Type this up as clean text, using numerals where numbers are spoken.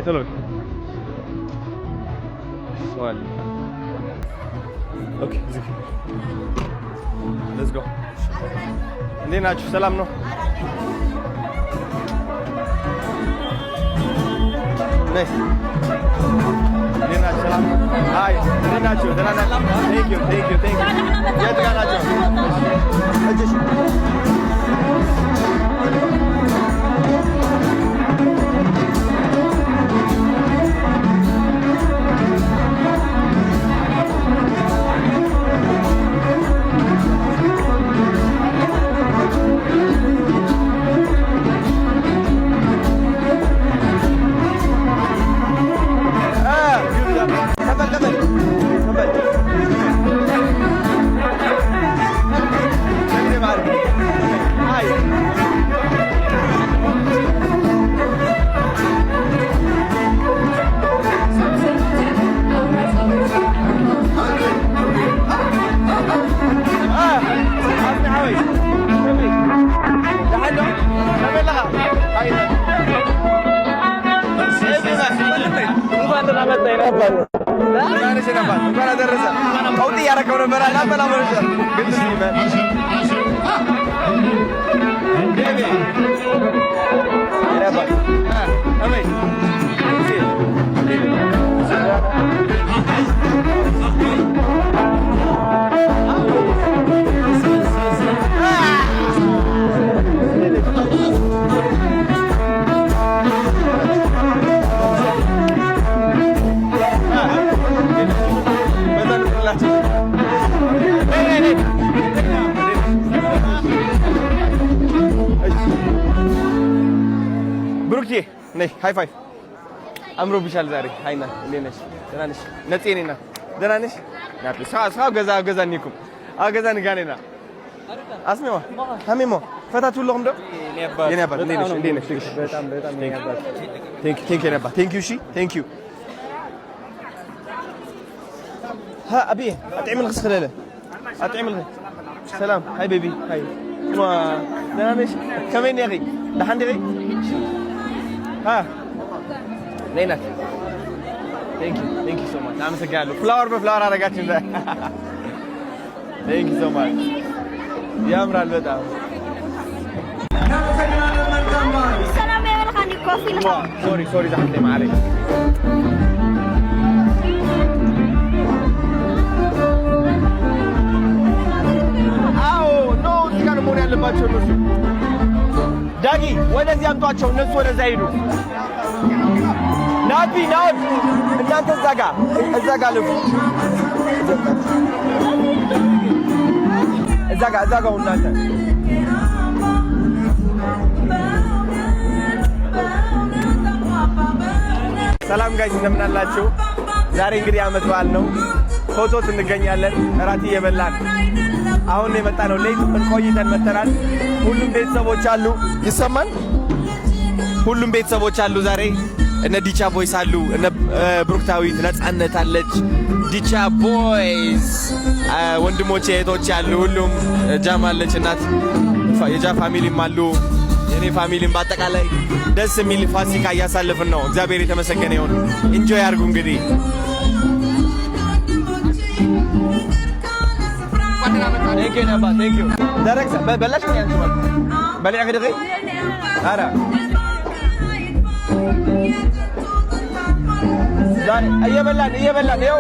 تلو سؤال اوكي let's go እንዴት ናችሁ ሰላም ነው ነይ እንዴት ናችሁ ሰላም ነው አይ እንዴት ናችሁ ደህና ናችሁ thank you የት ጋር ናችሁ እጅሽ ብሩክዬ ነይ ሃይ ፋይቭ አምሮብሻል ዛሬ ሃይና እንዴት ነሽ ደህና ነሽ ነፂ ነኝ ና ደህና ነሽ ናት ሳው ገዛ ኒኩም አገዛ ንጋኔና አስሜዋ ሀሚሞ ፈታችሁ ለሁም ዶ የኔ አባት እንዴት ነሽ በጣም የኔ አባት ቴንክ ዩ ነባ ቴንክ ዩ እሺ ቴንክ ዩ ها ابي اطعم الغس خلاله اطعم الغس سلام هاي بيبي هاي دهنا مش كمان يا اخي لحد غي ها نينك ثانك يو سو ماتش عم سجاله فلاور بفلاور አረጋችሁ እንደ ثانك يو سو ماتش ያምራል በጣም ሰላም ያለካኒ ኮፊ ለካ ሶሪ ዛህት ላይ ማለኝ መሆን ያለባቸው እነሱ ዳጊ ወደዚህ አምጧቸው እነሱ ወደዛ ሄዱ ናቢ እናንተ እዛ ጋር ልፉ እዛ ጋር እናንተ ሰላም ጋይስ እንደምን አላችሁ ዛሬ እንግዲህ አመት በዓል ነው ፎቶስ እንገኛለን እራት እየበላን አሁን የመጣ ነው ሌት ቆይተን መተናል ሁሉም ቤተሰቦች አሉ ይሰማል ሁሉም ቤተሰቦች አሉ ዛሬ እነ ዲቻ ቦይስ አሉ እነ ብሩክታዊት ነጻነት አለች ዲቻ ቦይስ ወንድሞቼ እህቶች አሉ ሁሉም ጃም አለች እናት የጃ ፋሚሊም አሉ የኔ ፋሚሊም በአጠቃላይ ደስ የሚል ፋሲካ እያሳለፍን ነው እግዚአብሔር የተመሰገነ ይሁን ኢንጆይ አድርጉ እንግዲህ Thank you Naba, thank you. Darek belash ni antu. Balik aku dek. Ada. Dan iya belan, yo.